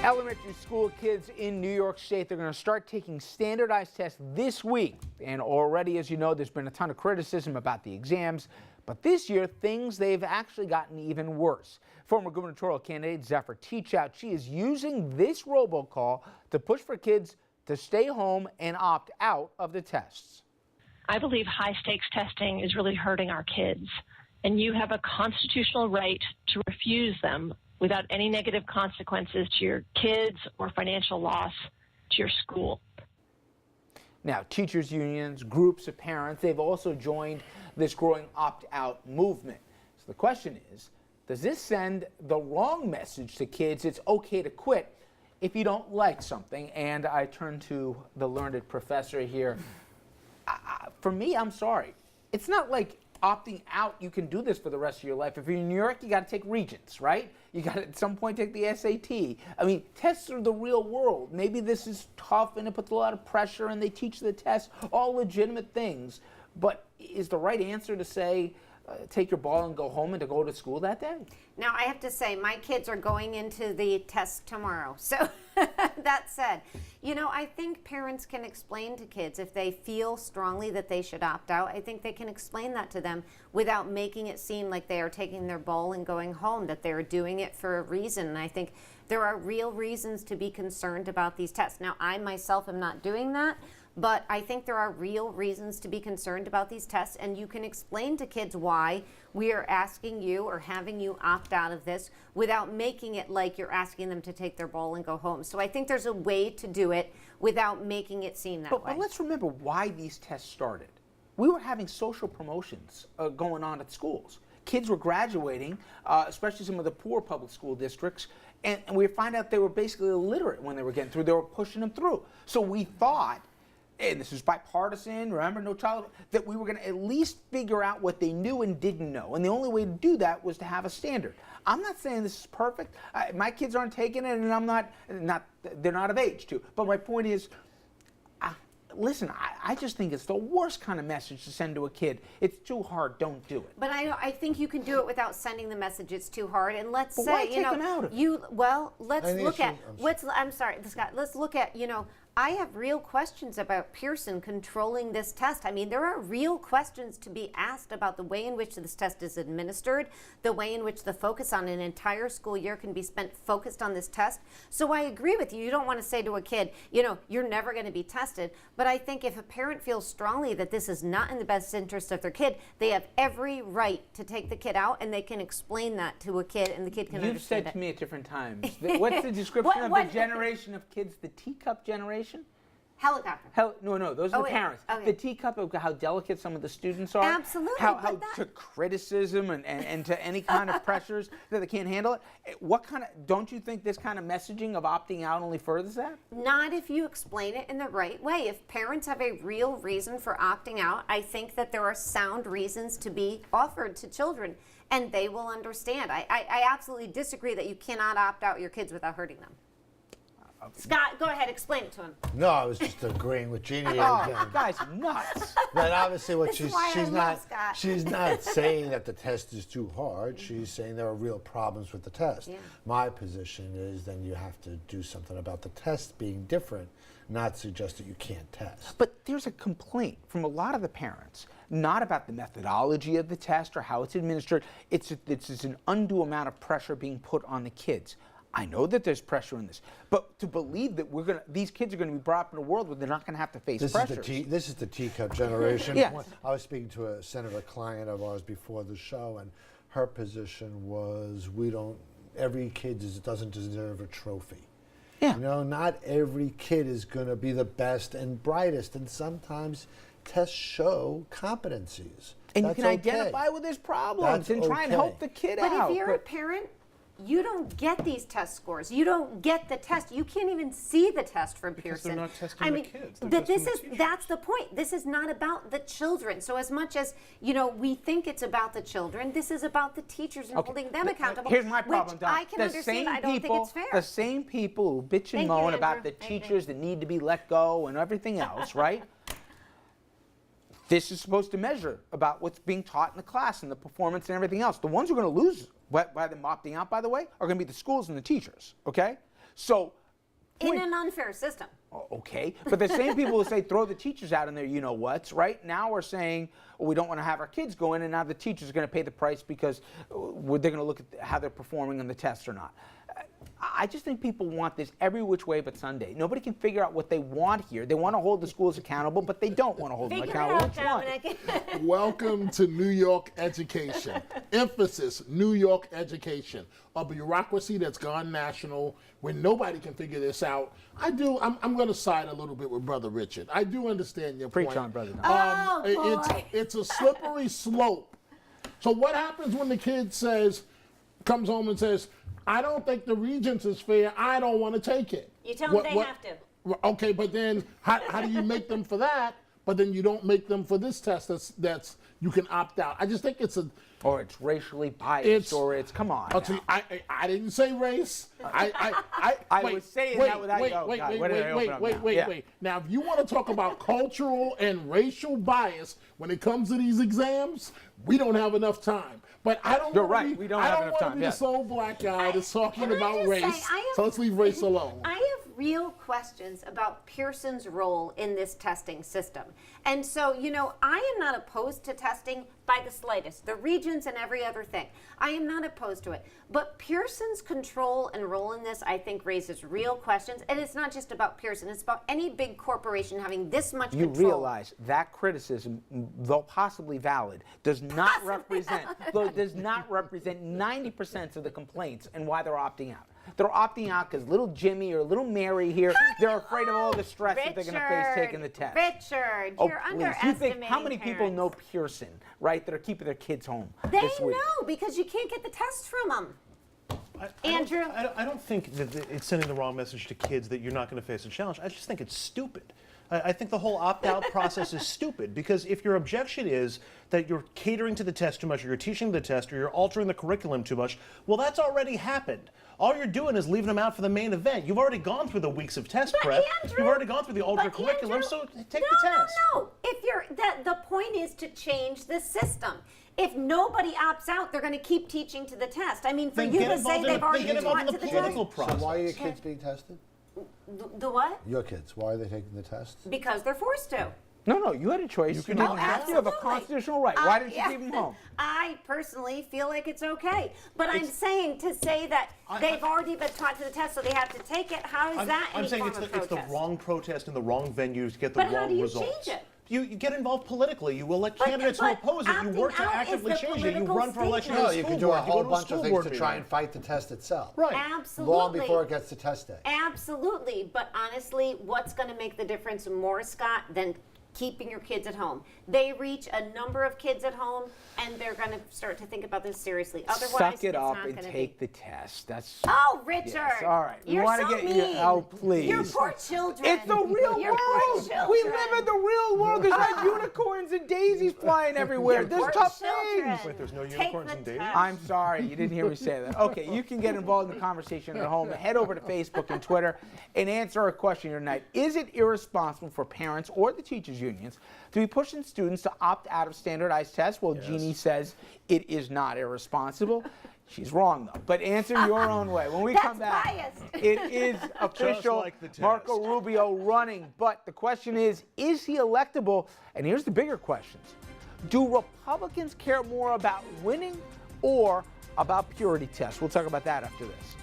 Elementary school kids in New York State, they're going to start taking standardized tests this week. And already, as you know, there's been a ton of criticism about the exams. But this year, they've actually gotten even worse. Former gubernatorial candidate Zephyr Teachout, she is using this robocall to push for kids to stay home and opt out of the tests. I believe high-stakes testing is really hurting our kids, and you have a constitutional right to refuse them without any negative consequences to your kids or financial loss to your school. Now, teachers' unions, groups of parents, they've also joined this growing opt-out movement. So the question is, does this send the wrong message to kids? It's okay to quit if you don't like something. And I turn to the learned professor here. For me, I'm sorry. It's not like opting out, you can do this for the rest of your life. If you're in New York, you got to take Regents, right? You got to at some point take the SAT. I mean, tests are the real world. Maybe this is tough and it puts a lot of pressure and they teach the test, all legitimate things. But is the right answer to say, take your ball and go home and to go to school that day? Now, I have to say, my kids are going into the test tomorrow. So that said, you know, I think parents can explain to kids if they feel strongly that they should opt out. I think they can explain that to them without making it seem like they are taking their ball and going home, that they're doing it for a reason. And I think there are real reasons to be concerned about these tests. Now, I myself am not doing that. But I think there are real reasons to be concerned about these tests, and you can explain to kids why we are asking you or having you opt out of this without making it like you're asking them to take their ball and go home. So I think there's a way to do it without making it seem that way. But let's remember why these tests started. We were having social promotions going on at schools. Kids were graduating, especially some of the poor public school districts, and we find out they were basically illiterate when they were getting through. They were pushing them through. So we thought, and this was bipartisan, remember, no child, that we were going to at least figure out what they knew and didn't know. And the only way to do that was to have a standard. I'm not saying this is perfect. My kids aren't taking it, and they're not of age to. But my point is, listen, I just think it's the worst kind of message to send to a kid. It's too hard, don't do it. But I think you can do it without sending the message it's too hard. And let's say, why take them out of it? I'm sorry, Scott, let's look at, you know, I have real questions about Pearson controlling this test. I mean, there are real questions to be asked about the way in which this test is administered, the way in which the focus on an entire school year can be spent focused on this test. So I agree with you. You don't want to say to a kid, you know, you're never going to be tested. But I think if a parent feels strongly that this is not in the best interest of their kid, they have every right to take the kid out, and they can explain that to a kid, and the kid can understand it. You've said to me at different times, what's the description of the generation of kids, the teacup generation? Helicopter. No, those are the parents. Okay. The teacup of how delicate some of the students are. Absolutely. How to criticism and to any kind of pressures that they can't handle it. Don't you think this kind of messaging of opting out only furthers that? Not if you explain it in the right way. If parents have a real reason for opting out, I think that there are sound reasons to be offered to children, and they will understand. I absolutely disagree that you cannot opt out your kids without hurting them. Scott, go ahead, explain it to him. No, I was just agreeing with Jeannie. Oh, guys, nuts. But obviously, what she's not saying that the test is too hard. She's saying there are real problems with the test. Yeah. My position is then you have to do something about the test being different, not suggest that you can't test. But there's a complaint from a lot of the parents, not about the methodology of the test or how it's administered. It's an undue amount of pressure being put on the kids. I know that there's pressure in this, but to believe that these kids are going to be brought up in a world where they're not going to have to face pressures. This is the teacup generation. Yes. I was speaking to a senator client of ours before the show, and her position was every kid doesn't deserve a trophy. Yeah. You know, not every kid is going to be the best and brightest, and sometimes tests show competencies. And you can identify with his problems and try and help the kid out. But if you're a parent, you don't get these test scores. You don't get the test. You can't even see the test from Pearson. They're not testing the kids. That's the point. This is not about the children. So as much as, you know, we think it's about the children, this is about the teachers and holding them accountable. Here's my problem, Don. I can understand. I don't think it's fair. The same people who bitch and moan about the teachers that need to be let go and everything else, right? This is supposed to measure about what's being taught in the class and the performance and everything else. The ones who are going to lose by them opting out, by the way, are going to be the schools and the teachers, okay? So, In an unfair system. okay, but the same people who say throw the teachers out in there, you know what's, right? Now we're saying, well, we don't want to have our kids go in, and now the teacher's going to pay the price because they're going to look at how they're performing on the test or not. I just think people want this every which way but Sunday. Nobody can figure out what they want here. They want to hold the schools accountable, but they don't want to hold them accountable. Which one? Welcome to New York education. Emphasis, New York education. A bureaucracy that's gone national where nobody can figure this out. I'm going to side a little bit with Brother Richard. I do understand your point. Preach on, Brother. It's a slippery slope. So what happens when the kid comes home and says, I don't think the Regents is fair. I don't want to take it. You tell them they have to. Okay, but then how do you make them for that? But then you don't make them for this test that's you can opt out. I just think it's a... Or it's racially biased, or it's, come on. I didn't say race. I was saying that without... Wait. Now, if you want to talk about cultural and racial bias when it comes to these exams, we don't have enough time. But I don't You're want right. We don't have enough time. to be the sole black guy that's talking about race. Say, So let's leave race alone. I have real questions about Pearson's role in this testing system. And so, I am not opposed to testing by the slightest. The Regents and every other thing. I am not opposed to it. But Pearson's control and role in this, I think, raises real questions. And it's not just about Pearson. It's about any big corporation having this much control. You realize that criticism, though possibly valid, does not represent 90% of the complaints and why they're opting out. They're opting out because little Jimmy or little Mary here, they're afraid of all the stress that they're going to face taking the test. Richard, you're underestimating How many people know Pearson, right, that are keeping their kids home They this week? know because you can't get the tests from them. Andrew? I don't think that it's sending the wrong message to kids that you're not going to face a challenge. I just think it's stupid. I think the whole opt-out process is stupid because if your objection is that you're catering to the test too much or you're teaching the test or you're altering the curriculum too much, well, that's already happened. All you're doing is leaving them out for the main event. You've already gone through the weeks of test prep. Andrew, You've already gone through the altered curriculum, so take the test. No. If the point is to change the system. If nobody opts out, they're going to keep teaching to the test. I mean, for you to say they've already taught to the test. So why are your kids being tested? The what? Your kids. Why are they taking the test? Because they're forced to. No, you had a choice. You didn't have to. You have a constitutional right. Why didn't you keep them home? I personally feel like it's okay. But I'm saying to say that they've already been taught to the test, so they have to take it, how is that any form of protest? It's the wrong protest in the wrong venue to get the wrong results. But how do you change it? You get involved politically. You elect candidates who oppose it. You work to actively change it. You run for election No, in you the can school do a board. You whole go to bunch school of things board to meeting. try and fight the test itself. Right. Absolutely. Long before it gets to test day. Absolutely. But honestly, what's going to make the difference more, Scott, than keeping your kids at home? They reach a number of kids at home, and they're going to start to think about this seriously. Otherwise, Suck it it's up not and gonna take be. the test. That's. Oh, Richard. Yes, all right. You're wanna so get mean. Oh, please. Your poor children. It's the real Your poor world. children. We live in the real world. There's not unicorns and daisies flying everywhere. Your There's poor tough children. things. Wait, there's no Take unicorns the and daisies? test. I'm sorry, you didn't hear me say that. Okay, you can get involved in the conversation at home. Head over to Facebook and Twitter and answer our question here tonight. Is it irresponsible for parents or the teachers' unions to be pushing students to opt out of standardized tests? Well, Jeannie says it is not irresponsible. She's wrong, though. But answer your own way. When we come back, biased. it is official. like the test. Marco Rubio running. But the question is he electable? And here's the bigger questions. Do Republicans care more about winning or about purity tests? We'll talk about that after this.